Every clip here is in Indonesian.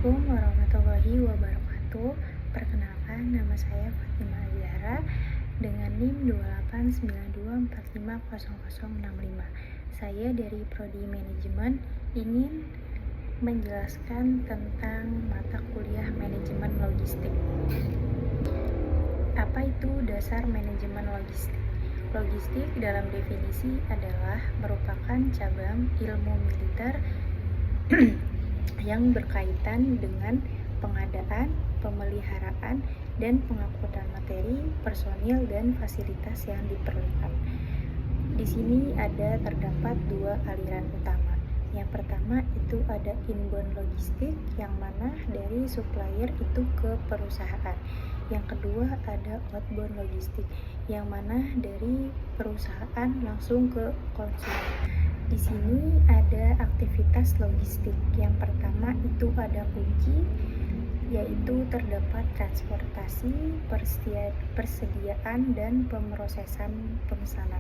Assalamualaikum warahmatullahi wabarakatuh. Perkenalkan, nama saya Fatimah Azhara dengan NIM 2892450065. Saya dari Prodi Manajemen ingin menjelaskan tentang mata kuliah manajemen logistik. Apa itu dasar manajemen logistik? Logistik dalam definisi adalah merupakan cabang ilmu militer yang berkaitan dengan pengadaan, pemeliharaan, dan pengangkutan materi, personil, dan fasilitas yang diperlukan. Di sini terdapat dua aliran utama. Yang pertama itu ada inbound logistik, yang mana dari supplier itu ke perusahaan. Yang kedua ada outbound logistik, yang mana dari perusahaan langsung ke konsumen. Di sini ada aktivitas logistik. Yang pertama itu ada kunci, yaitu terdapat transportasi, persediaan, dan pemrosesan pemesanan.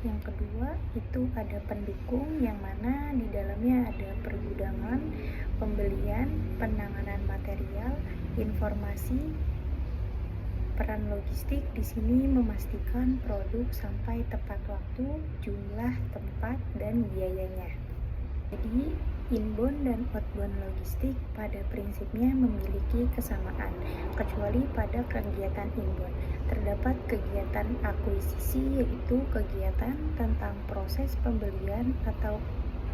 Yang kedua itu ada pendukung, yang mana di dalamnya ada pergudangan, pembelian, penanganan material, informasi. Peran logistik di sini memastikan produk sampai tepat waktu, jumlah, tempat, dan biayanya. Jadi, inbound dan outbound logistik pada prinsipnya memiliki kesamaan, kecuali pada kegiatan inbound. Terdapat kegiatan akuisisi, yaitu kegiatan tentang proses pembelian atau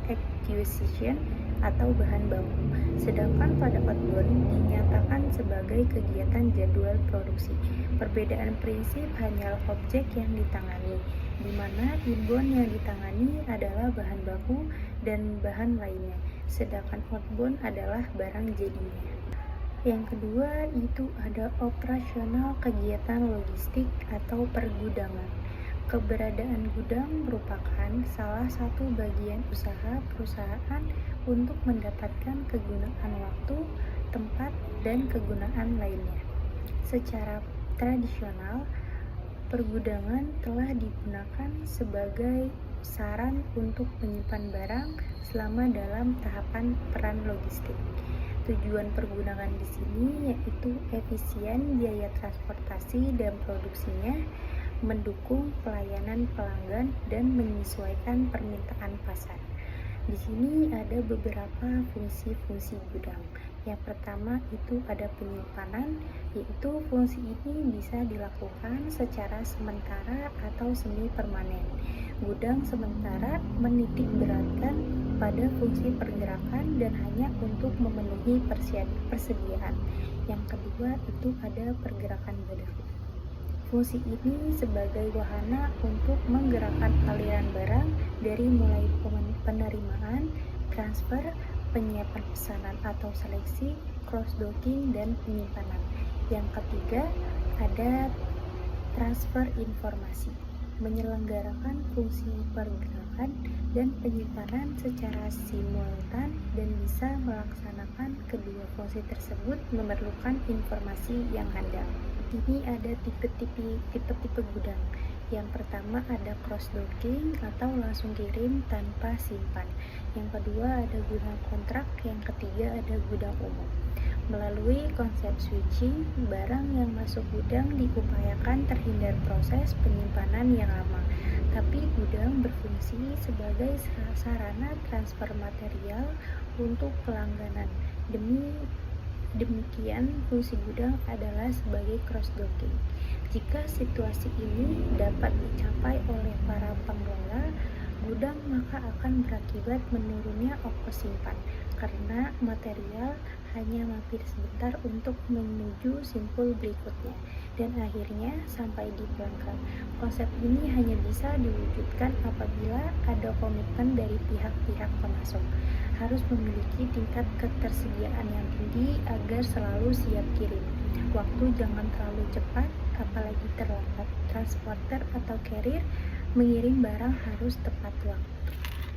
acquisition atau bahan baku. Sedangkan pada outbound dinyatakan sebagai kegiatan jadwal produksi. Perbedaan prinsip hanyalah objek yang ditangani, di mana inbound yang ditangani adalah bahan baku dan bahan lainnya, sedangkan outbound adalah barang jadinya. Yang kedua itu ada operasional kegiatan logistik atau pergudangan. Keberadaan gudang merupakan salah satu bagian usaha perusahaan untuk mendapatkan kegunaan waktu, tempat, dan kegunaan lainnya. Secara tradisional, pergudangan telah digunakan sebagai saran untuk menyimpan barang selama dalam tahapan peran logistik. Tujuan pergudangan di sini yaitu efisien biaya transportasi dan produksinya, mendukung pelayanan pelanggan, dan menyesuaikan permintaan pasar. Di sini ada beberapa fungsi-fungsi gudang. Yang pertama itu ada penyimpanan, yaitu fungsi ini bisa dilakukan secara sementara atau semi permanen. Gudang sementara menitik beratkan pada fungsi pergerakan dan hanya untuk memenuhi persediaan. Yang kedua itu ada pergerakan barang. Fungsi ini sebagai wahana untuk menggerakkan aliran barang dari mulai penerimaan, transfer, penyiapan pesanan atau seleksi, cross-docking, dan penyimpanan. Yang ketiga ada transfer informasi, menyelenggarakan fungsi pergerakan dan penyimpanan secara simultan, dan bisa melaksanakan kedua fungsi tersebut memerlukan informasi yang handal. Ini ada tipe-tipe gudang. Yang pertama ada cross-docking atau langsung kirim tanpa simpan. Yang kedua ada gudang kontrak. Yang ketiga ada gudang umum. Melalui konsep switching, barang yang masuk gudang diupayakan terhindar proses penyimpanan yang lama, tapi gudang berfungsi sebagai sarana transfer material untuk pelangganan. Demikian, fungsi gudang adalah sebagai cross-docking. Jika situasi ini dapat dicapai oleh para pengelola gudang, maka akan berakibat menurunnya ongkos simpan, karena material hanya mampir sebentar untuk menuju simpul berikutnya, dan akhirnya sampai di pelanggan. Konsep ini hanya bisa diwujudkan apabila ada komitmen dari pihak-pihak pemasok. Harus memiliki tingkat ketersediaan yang tinggi agar selalu siap kirim. Waktu jangan terlalu cepat, apalagi terlambat. Transporter atau carrier mengirim barang harus tepat waktu.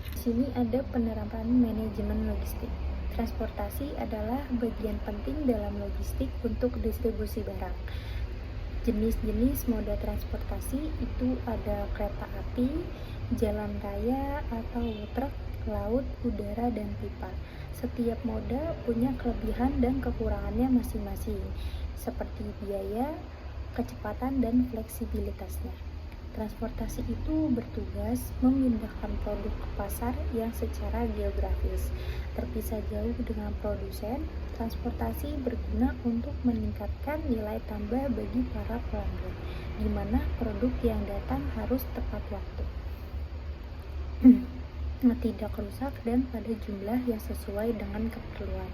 Di sini ada penerapan manajemen logistik. Transportasi adalah bagian penting dalam logistik untuk distribusi barang. Jenis-jenis moda transportasi itu ada kereta api, jalan raya atau truk, laut, udara, dan pipa. Setiap moda punya kelebihan dan kekurangannya masing-masing, seperti biaya, kecepatan, dan fleksibilitasnya. Transportasi itu bertugas memindahkan produk ke pasar yang secara geografis terpisah jauh dengan produsen. Transportasi berguna untuk meningkatkan nilai tambah bagi para pelanggan, di mana produk yang datang harus tepat waktu, tidak rusak, dan pada jumlah yang sesuai dengan keperluan.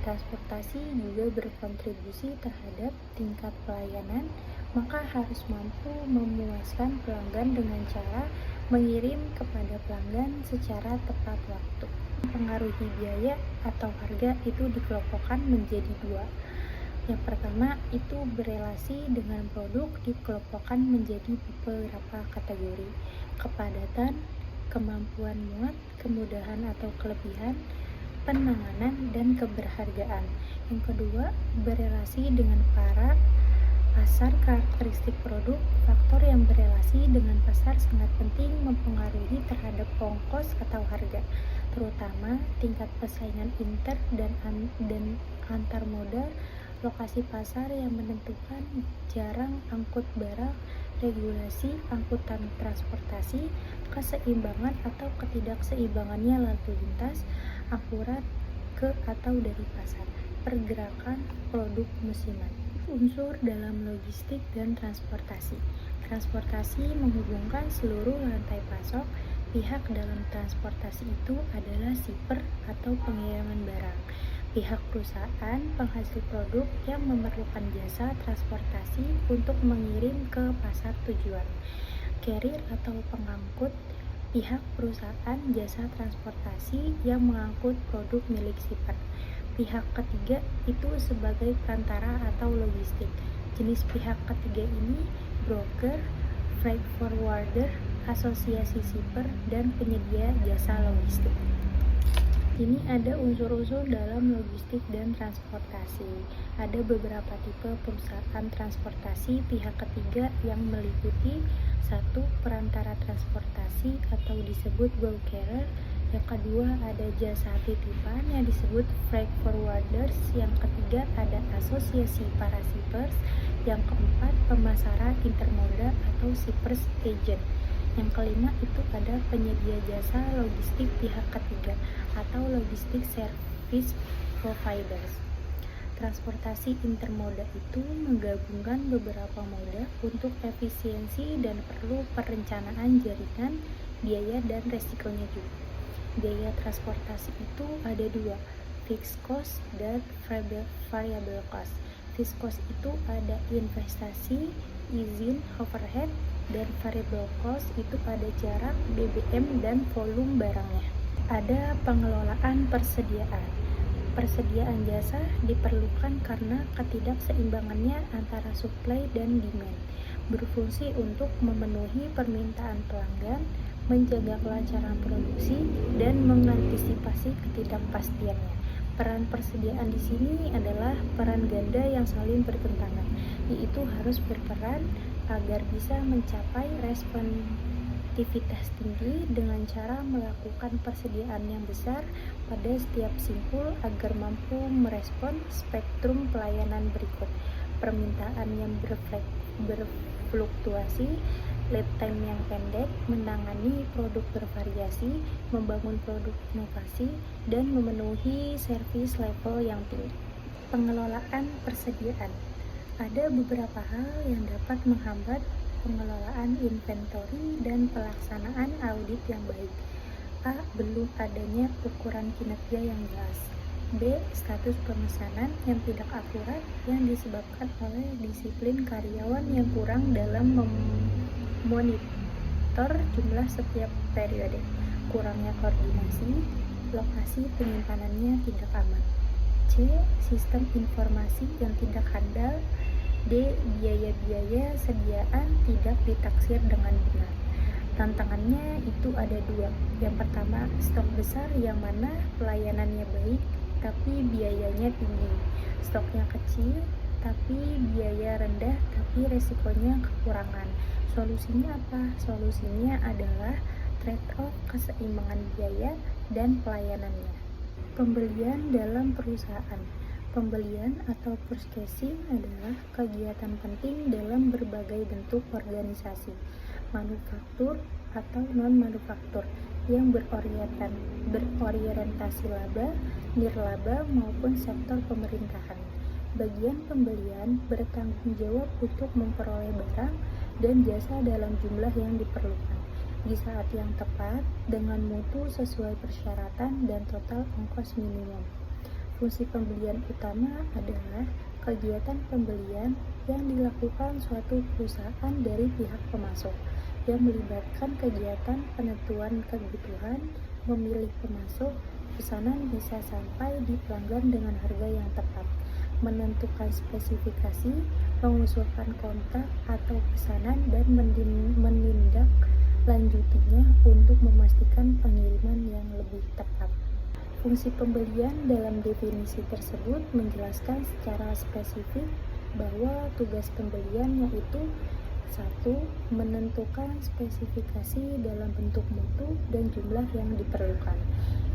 Transportasi juga berkontribusi terhadap tingkat pelayanan, maka harus mampu memuaskan pelanggan dengan cara mengirim kepada pelanggan secara tepat waktu. Mempengaruhi biaya atau harga itu dikelompokkan menjadi dua. Yang pertama itu berelasi dengan produk dikelompokkan menjadi beberapa kategori: kepadatan, kemampuan muat, kemudahan atau kelebihan, penanganan, dan keberhargaan. Yang kedua, berelasi dengan pasar. Karakteristik produk. Faktor yang berelasi dengan pasar sangat penting mempengaruhi terhadap ongkos atau harga, terutama tingkat persaingan inter dan antar moda, lokasi pasar yang menentukan, jarang angkut barang, regulasi angkutan transportasi, keseimbangan atau ketidakseimbangannya lalu lintas, akurat ke atau dari pasar, pergerakan produk musiman. Unsur dalam logistik dan transportasi. Transportasi menghubungkan seluruh rantai pasok. Pihak dalam transportasi itu adalah shipper atau pengiriman barang. Pihak perusahaan penghasil produk yang memerlukan jasa transportasi untuk mengirim ke pasar tujuan. Carrier atau pengangkut. Pihak perusahaan jasa transportasi yang mengangkut produk milik shipper. Pihak ketiga itu sebagai perantara atau logistik. Jenis pihak ketiga ini broker, freight forwarder, asosiasi shipper, dan penyedia jasa logistik. Ini ada unsur-unsur dalam logistik dan transportasi. Ada beberapa tipe perusahaan transportasi pihak ketiga yang meliputi: 1. Perantara transportasi atau disebut broker. Yang kedua ada jasa titipan yang disebut freight forwarders. Yang ketiga ada asosiasi para shippers. Yang keempat pemasaran intermoda atau shippers agent. Yang kelima itu ada penyedia jasa logistik pihak ketiga atau logistik service providers. Transportasi intermoda itu menggabungkan beberapa moda untuk efisiensi dan perlu perencanaan jaringan, biaya, dan resikonya juga. Biaya transportasi itu ada dua, fixed cost dan variable cost. Fixed cost itu ada investasi, izin, overhead, dan variable cost itu ada jarak, BBM, dan volume barangnya. Ada pengelolaan persediaan. Persediaan jasa diperlukan karena ketidakseimbangannya antara supply dan demand, berfungsi untuk memenuhi permintaan pelanggan, menjaga kelancaran produksi, dan mengantisipasi ketidakpastiannya. Peran persediaan di sini adalah peran ganda yang saling bertentangan, yaitu harus berperan agar bisa mencapai responsivitas tinggi dengan cara melakukan persediaan yang besar pada setiap simpul agar mampu merespon spektrum pelayanan berikut: permintaan yang berfluktuasi, lead time yang pendek, menangani produk bervariasi, membangun produk inovasi, dan memenuhi service level yang tinggi. Pengelolaan persediaan. Ada beberapa hal yang dapat menghambat pengelolaan inventory dan pelaksanaan audit yang baik. A. Belum adanya ukuran kinerja yang jelas. B. Status pemesanan yang tidak akurat yang disebabkan oleh disiplin karyawan yang kurang dalam memonitor jumlah setiap periode. Kurangnya koordinasi, lokasi penyimpanannya tidak aman. C. Sistem informasi yang tidak handal. D. Biaya-biaya sediaan tidak ditaksir dengan benar. Tantangannya itu ada dua. Yang pertama, stok besar yang mana pelayanannya baik tapi biayanya tinggi. Stoknya kecil tapi biaya rendah tapi resikonya kekurangan. Solusinya apa? Solusinya adalah trade-off keseimbangan biaya dan pelayanannya. Pembelian dalam perusahaan. Pembelian atau purchasing adalah kegiatan penting dalam berbagai bentuk organisasi, manufaktur atau non-manufaktur yang berorientasi laba, nirlaba maupun sektor pemerintahan. Bagian pembelian bertanggung jawab untuk memperoleh barang dan jasa dalam jumlah yang diperlukan, di saat yang tepat, dengan mutu sesuai persyaratan dan total ongkos minimum. Fungsi pembelian utama adalah kegiatan pembelian yang dilakukan suatu perusahaan dari pihak pemasok, yang melibatkan kegiatan penentuan kebutuhan, memilih pemasok, pesanan bisa sampai di pelanggan dengan harga yang tepat, menentukan spesifikasi, mengusulkan kontrak atau pesanan, dan menindaklanjutinya untuk memastikan pengiriman yang lebih tepat. Fungsi pembelian dalam definisi tersebut menjelaskan secara spesifik bahwa tugas pembelian yaitu 1. Menentukan spesifikasi dalam bentuk mutu dan jumlah yang diperlukan.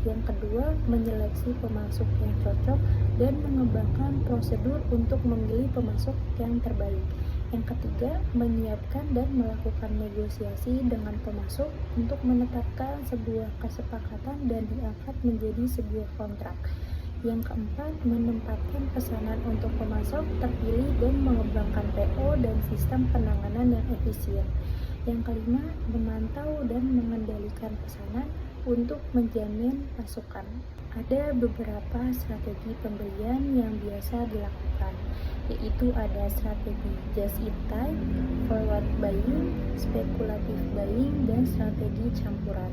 Yang kedua, menyeleksi pemasok yang cocok dan mengembangkan prosedur untuk memilih pemasok yang terbaik. Yang ketiga, menyiapkan dan melakukan negosiasi dengan pemasok untuk menetapkan sebuah kesepakatan dan diangkat menjadi sebuah kontrak. Yang keempat, menempatkan pesanan untuk pemasok terpilih dan mengembangkan PO dan sistem penanganan yang efisien. Yang kelima, memantau dan mengendalikan pesanan untuk menjamin pasokan. Ada beberapa strategi pembelian yang biasa dilakukan, yaitu ada strategi just in time, forward buying, speculative buying, dan strategi campuran.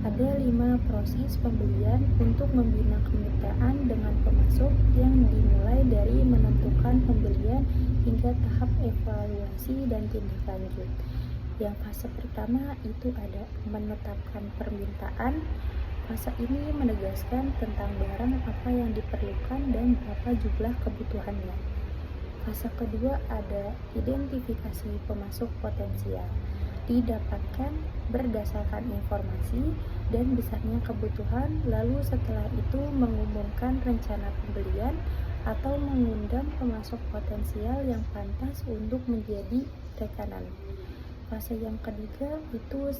Ada 5 proses pembelian untuk membina kemitraan dengan pemasok yang dimulai dari menentukan pembelian hingga tahap evaluasi dan tindak lanjut. Yang fase pertama itu ada menetapkan permintaan. Fase ini menegaskan tentang barang apa yang diperlukan dan berapa jumlah kebutuhannya. Fase kedua ada identifikasi pemasok potensial. Didapatkan berdasarkan informasi dan besarnya kebutuhan, lalu setelah itu mengumumkan rencana pembelian atau mengundang pemasok potensial yang pantas untuk menjadi rekanan. Fase yang ketiga itu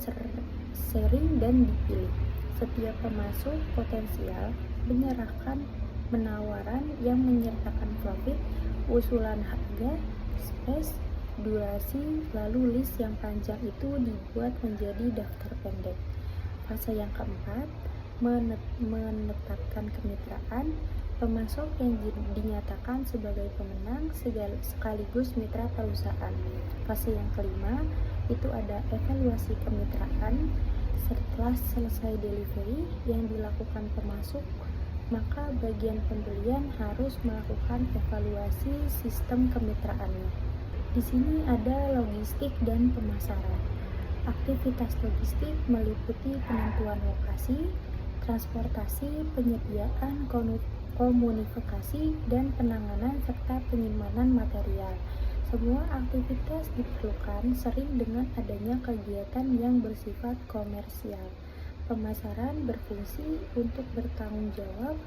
sharing dan dipilih. Setiap pemasok potensial menyerahkan penawaran yang menyertakan profit, usulan harga, space, durasi, lalu list yang panjang itu dibuat menjadi daftar pendek. Fase yang keempat, menetapkan kemitraan. Pemasok yang dinyatakan sebagai pemenang sekaligus mitra perusahaan. Fase yang kelima, itu ada evaluasi kemitraan. Setelah selesai delivery yang dilakukan pemasok, maka bagian pembelian harus melakukan evaluasi sistem kemitraannya. Di sini ada logistik dan pemasaran. Aktivitas logistik meliputi penentuan lokasi, transportasi, penyediaan, komunikasi, dan penanganan serta penyimpanan material. Semua aktivitas diperlukan sering dengan adanya kegiatan yang bersifat komersial. Pemasaran berfungsi untuk bertanggung jawab,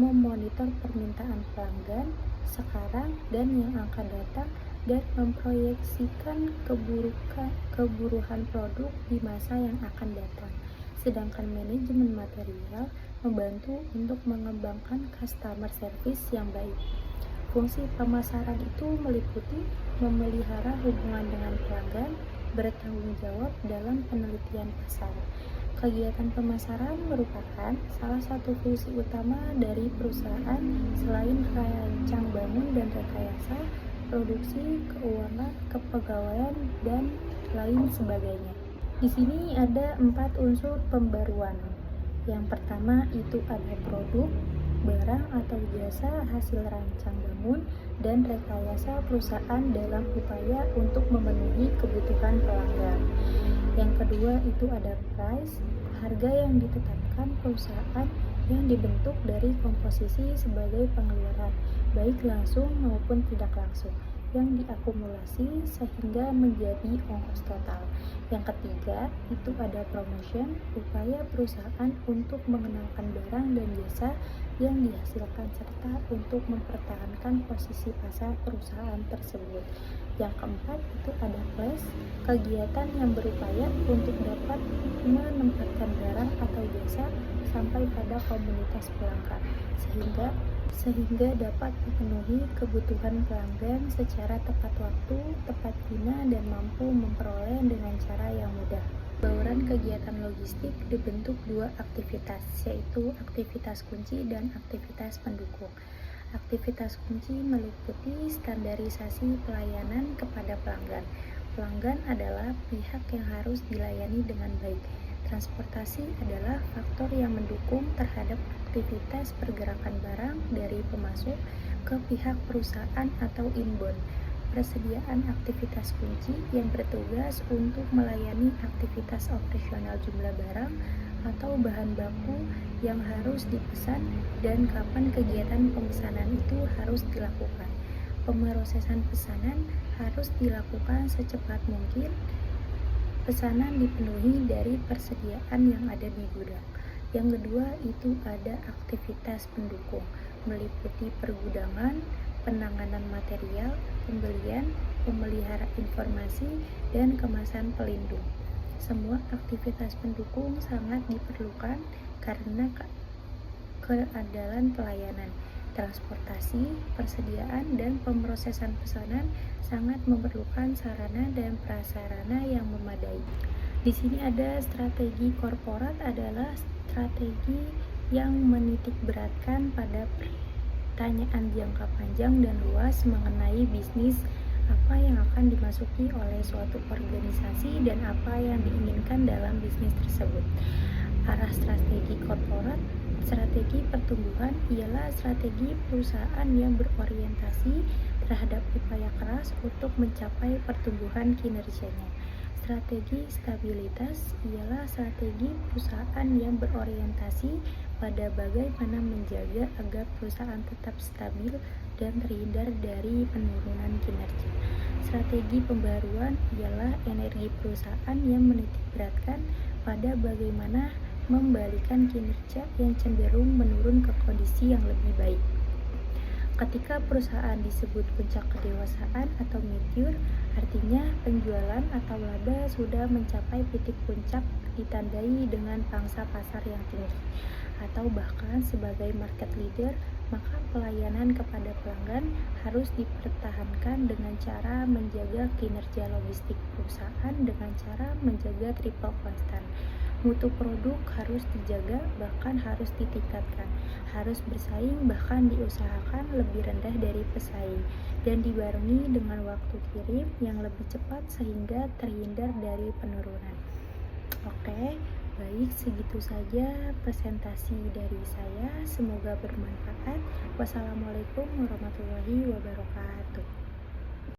memonitor permintaan pelanggan sekarang dan yang akan datang, dan memproyeksikan kebutuhan produk di masa yang akan datang. Sedangkan manajemen material membantu untuk mengembangkan customer service yang baik. Fungsi pemasaran itu meliputi memelihara hubungan dengan pelanggan, bertanggung jawab dalam penelitian pasar. Kegiatan pemasaran merupakan salah satu fungsi utama dari perusahaan selain rancang bangun dan rekayasa, produksi, keuangan, kepegawaian, dan lain sebagainya. Di sini ada 4 unsur pembaruan. Yang pertama itu ada produk, barang atau jasa hasil rancang bangun dan rekayasa perusahaan dalam upaya untuk memenuhi kebutuhan pelanggan. Yang kedua itu ada price, harga yang ditetapkan perusahaan yang dibentuk dari komposisi sebagai pengeluaran, baik langsung maupun tidak langsung. yang diakumulasi sehingga menjadi ongkos total. Yang ketiga, itu ada promotion, upaya perusahaan untuk mengenalkan barang dan jasa yang dihasilkan serta untuk mempertahankan posisi pasar perusahaan tersebut. Yang keempat, itu ada flash, kegiatan yang berupaya untuk dapat menempatkan barang atau jasa sampai pada komunitas pelanggan sehingga dapat memenuhi kebutuhan pelanggan secara tepat waktu, tepat guna, dan mampu memperoleh dengan cara yang mudah. Bauran kegiatan logistik dibentuk dua aktivitas, yaitu aktivitas kunci dan aktivitas pendukung. Aktivitas kunci meliputi standarisasi pelayanan kepada pelanggan. Pelanggan adalah pihak yang harus dilayani dengan baik. Transportasi adalah faktor yang mendukung terhadap aktivitas pergerakan barang dari pemasok ke pihak perusahaan atau inbound. Persediaan aktivitas kunci yang bertugas untuk melayani aktivitas operasional jumlah barang atau bahan baku yang harus dipesan dan kapan kegiatan pemesanan itu harus dilakukan. Pemrosesan pesanan harus dilakukan secepat mungkin. Pesanan dipenuhi dari persediaan yang ada di gudang. Yang kedua itu ada aktivitas pendukung, meliputi pergudangan, penanganan material, pembelian, pemelihara informasi, dan kemasan pelindung. Semua aktivitas pendukung sangat diperlukan karena keandalan pelayanan, transportasi, persediaan, dan pemrosesan pesanan sangat memerlukan sarana dan prasarana yang memadai. Di sini ada strategi korporat adalah strategi yang menitik beratkan pada pertanyaan jangka panjang dan luas mengenai bisnis, apa yang akan dimasuki oleh suatu organisasi dan apa yang diinginkan dalam bisnis tersebut. Arah strategi korporat, strategi pertumbuhan ialah strategi perusahaan yang berorientasi terhadap upaya keras untuk mencapai pertumbuhan kinerjanya. Strategi stabilitas ialah strategi perusahaan yang berorientasi pada bagaimana menjaga agar perusahaan tetap stabil dan terhindar dari penurunan kinerja. Strategi pembaruan ialah energi perusahaan yang menitikberatkan pada bagaimana membalikan kinerja yang cenderung menurun ke kondisi yang lebih baik. Ketika perusahaan disebut puncak kedewasaan atau mature, artinya penjualan atau laba sudah mencapai titik puncak ditandai dengan pangsa pasar yang tinggi, atau bahkan sebagai market leader, maka pelayanan kepada pelanggan harus dipertahankan dengan cara menjaga kinerja logistik perusahaan dengan cara menjaga triple constant. Mutu produk harus dijaga, bahkan harus ditingkatkan, harus bersaing, bahkan diusahakan lebih rendah dari pesaing, dan dibarengi dengan waktu kirim yang lebih cepat sehingga terhindar dari penurunan. Oke, baik, segitu saja presentasi dari saya. Semoga bermanfaat. Wassalamualaikum warahmatullahi wabarakatuh.